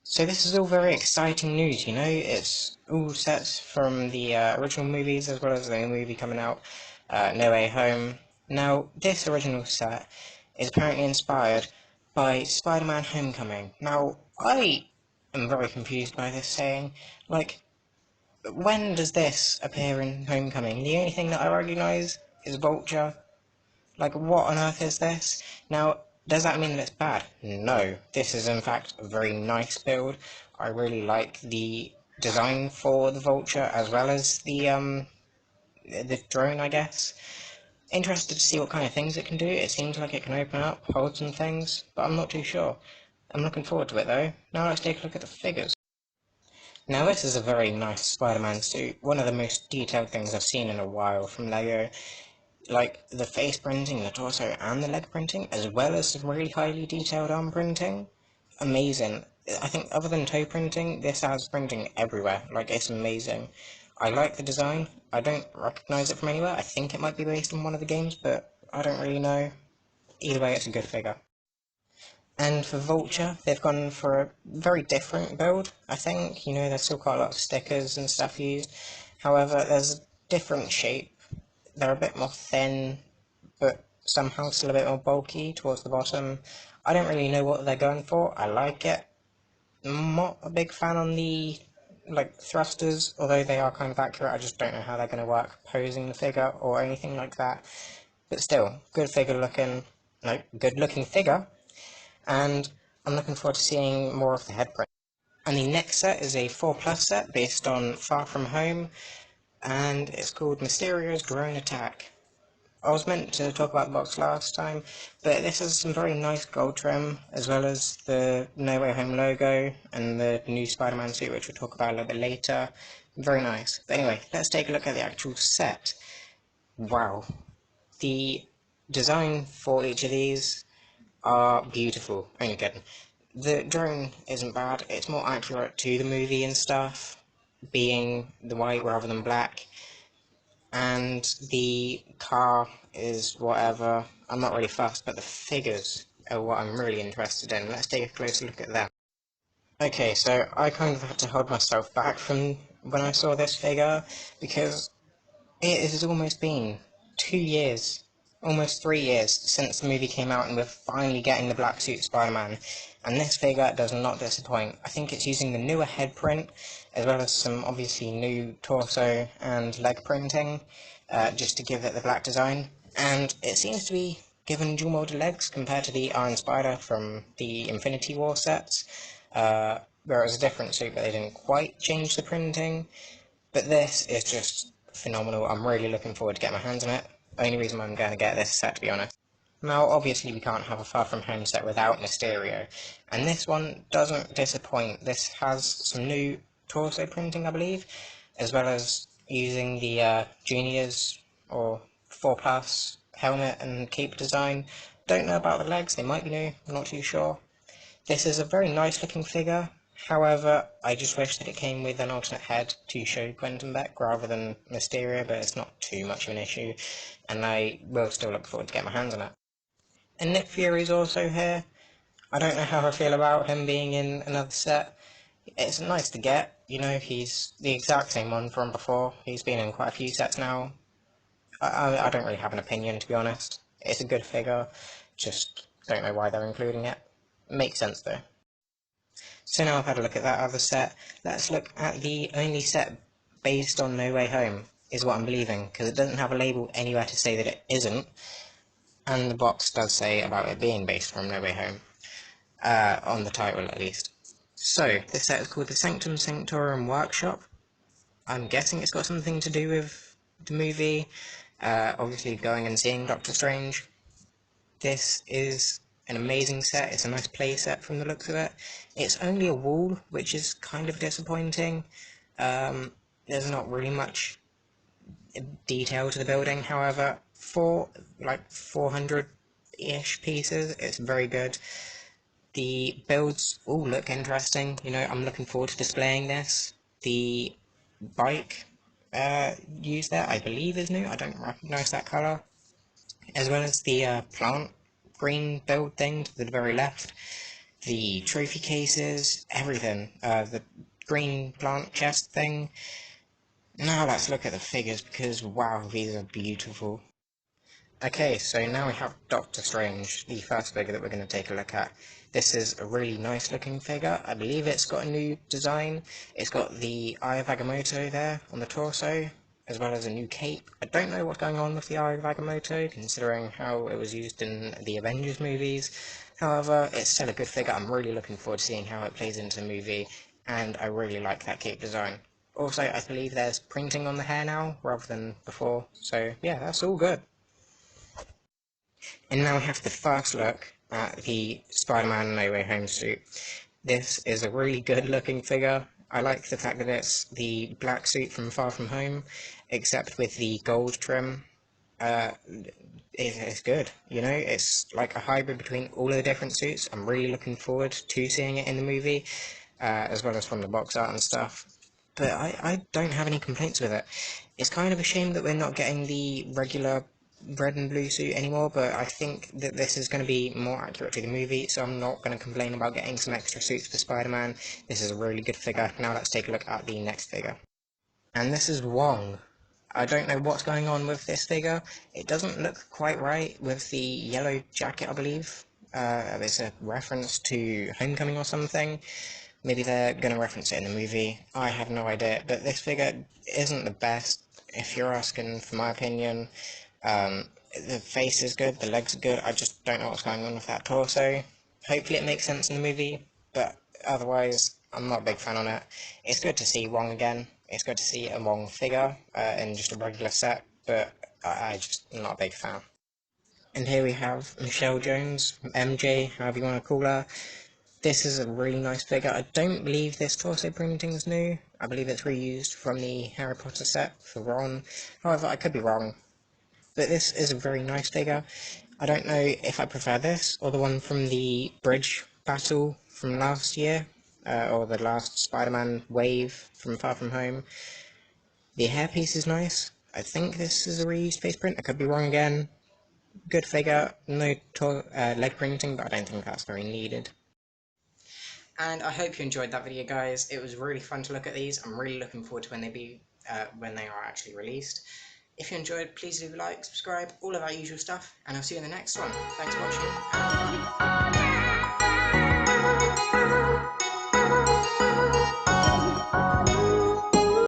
So this is all very exciting news, you know? It's all sets from the original movies as well as the new movie coming out, No Way Home. Now, this original set is apparently inspired by Spider-Man Homecoming. Now, I am very confused by this saying. Like, when does this appear in Homecoming? The only thing that I recognise is Vulture. Like, what on earth is this? Now, does that mean that it's bad? No. This is, in fact, a very nice build. I really like the design for the Vulture, as well as the drone, I guess. Interested to see what kind of things it can do. It seems like it can open up, hold some things, but I'm not too sure. I'm looking forward to it, though. Now let's take a look at the figures. Now this is a very nice Spider-Man suit, one of the most detailed things I've seen in a while from LEGO. Like the face printing, the torso and the leg printing, as well as some really highly detailed arm printing. Amazing. I think other than toe printing, this has printing everywhere. Like, it's amazing. I like the design. I don't recognize it from anywhere. I think it might be based on one of the games, but I don't really know. Either way, it's a good figure. And for Vulture, they've gone for a very different build, I think. You know, there's still quite a lot of stickers and stuff used. However, there's a different shape. They're a bit more thin, but somehow still a bit more bulky towards the bottom. I don't really know what they're going for. I like it. I'm not a big fan on the thrusters, although they are kind of accurate. I just don't know how they're going to work posing the figure or anything like that. But still, good figure looking, good looking figure, and I'm looking forward to seeing more of the head print. And the next set is a 4 Plus set based on Far From Home, and it's called Mysterio's Drone Attack. I was meant to talk about the box last time, but this has some very nice gold trim, as well as the No Way Home logo and the new Spider-Man suit, which we'll talk about a little bit later. Very nice. But anyway, let's take a look at the actual set. Wow. The design for each of these are beautiful. Only kidding. The drone isn't bad. It's more accurate to the movie and stuff, being the white rather than black. And the car is whatever. I'm not really fussed, but the figures are what I'm really interested in. Let's take a closer look at them. Okay, so I kind of had to hold myself back from when I saw this figure, because it has almost been 2 years, almost 3 years since the movie came out, and we're finally getting the black suit Spider-Man. And this figure does not disappoint. I think it's using the newer head print, as well as some obviously new torso and leg printing, just to give it the black design. And it seems to be given dual molded legs compared to the Iron Spider from the Infinity War sets, where it was a different suit, but they didn't quite change the printing. But this is just phenomenal. I'm really looking forward to getting my hands on it. Only reason I'm going to get this set, to be honest. Now, obviously, we can't have a Far From Home set without Mysterio, and this one doesn't disappoint. This has some new torso printing, I believe, as well as using the Juniors or 4 Plus helmet and cape design. Don't know about the legs, they might be new, I'm not too sure. This is a very nice looking figure. However, I just wish that it came with an alternate head to show Quentin Beck rather than Mysterio, but it's not too much of an issue, and I will still look forward to getting my hands on it. And Nick Fury's also here. I don't know how I feel about him being in another set. It's nice to get, you know, he's the exact same one from before. He's been in quite a few sets now. I don't really have an opinion, to be honest. It's a good figure, just don't know why they're including it. Makes sense though. So now I've had a look at that other set, let's look at the only set based on No Way Home, is what I'm believing, because it doesn't have a label anywhere to say that it isn't, and the box does say about it being based from No Way Home, on the title at least. So, this set is called the Sanctum Sanctorum Workshop. I'm guessing it's got something to do with the movie, obviously going and seeing Doctor Strange. This is an amazing set. It's a nice play set from the looks of it. It's only a wall, which is kind of disappointing. There's not really much detail to the building, however, for like 400-ish pieces, it's very good. The builds all look interesting, you know, I'm looking forward to displaying this. The bike used there, I believe is new, I don't recognise that colour. As well as the plant green build thing to the very left. the trophy cases, everything. The green plant chest thing. Now let's look at the figures because wow, these are beautiful. Okay, so now we have Doctor Strange, the first figure that we're going to take a look at. This is a really nice looking figure. I believe it's got a new design. It's got the Eye of Agamotto there on the torso, as well as a new cape. I don't know what's going on with the Eye of Agamotto, considering how it was used in the Avengers movies. However, it's still a good figure. I'm really looking forward to seeing how it plays into the movie, and I really like that cape design. Also, I believe there's printing on the hair now, rather than before, so yeah, that's all good. And now we have the first look at the Spider-Man No Way Home suit. This is a really good looking figure. I like the fact that it's the black suit from Far From Home, except with the gold trim. It's good, you know, it's like a hybrid between all of the different suits. I'm really looking forward to seeing it in the movie, as well as from the box art and stuff. But I don't have any complaints with it. It's kind of a shame that we're not getting the regular red and blue suit anymore, but I think that this is going to be more accurate to the movie, so I'm not going to complain about getting some extra suits for Spider-Man. This is a really good figure. Now let's take a look at the next figure. And this is Wong. I don't know what's going on with this figure. It doesn't look quite right with the yellow jacket, I believe. It's a reference to Homecoming or something. Maybe they're going to reference it in the movie. I have no idea, but this figure isn't the best, if you're asking for my opinion. The face is good, the legs are good, I just don't know what's going on with that torso. Hopefully it makes sense in the movie, but otherwise, I'm not a big fan on it. It's good to see Wong again. It's good to see a Wong figure in just a regular set, but I just not a big fan. And here we have Michelle Jones, MJ, however you want to call her. This is a really nice figure. I don't believe this torso printing is new. I believe it's reused from the Harry Potter set for Ron. However, I could be wrong. But this is a very nice figure. I don't know if I prefer this or the one from the bridge battle from last year, or the last Spider-Man wave from Far From Home. The hairpiece is nice. I think this is a reused face print. I could be wrong again. Good figure. No leg printing, but I don't think that's very needed. And I hope you enjoyed that video, guys. It was really fun to look at these. I'm really looking forward to when they are actually released. If you enjoyed, please leave a like, subscribe, all of our usual stuff, and I'll see you in the next one. Thanks for watching.